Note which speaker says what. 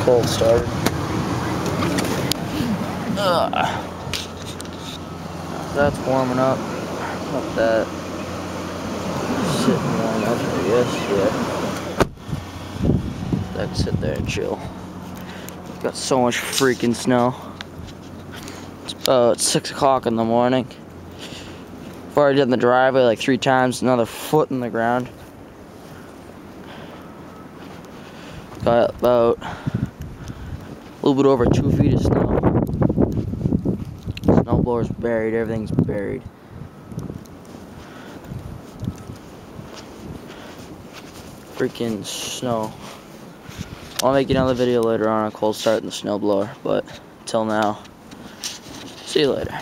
Speaker 1: cold started. That's warming up. Not that. Sitting warm up, I guess, yeah. I can sit there and chill. Got so much freaking snow. It's about 6 o'clock in the morning. I've already done the driveway like 3 times, another foot in the ground. Got about a little bit over 2 feet of snow. Snowblower's buried, everything's buried. Freaking snow. I'll make another video later on a cold start in the snowblower, but until now, see you later.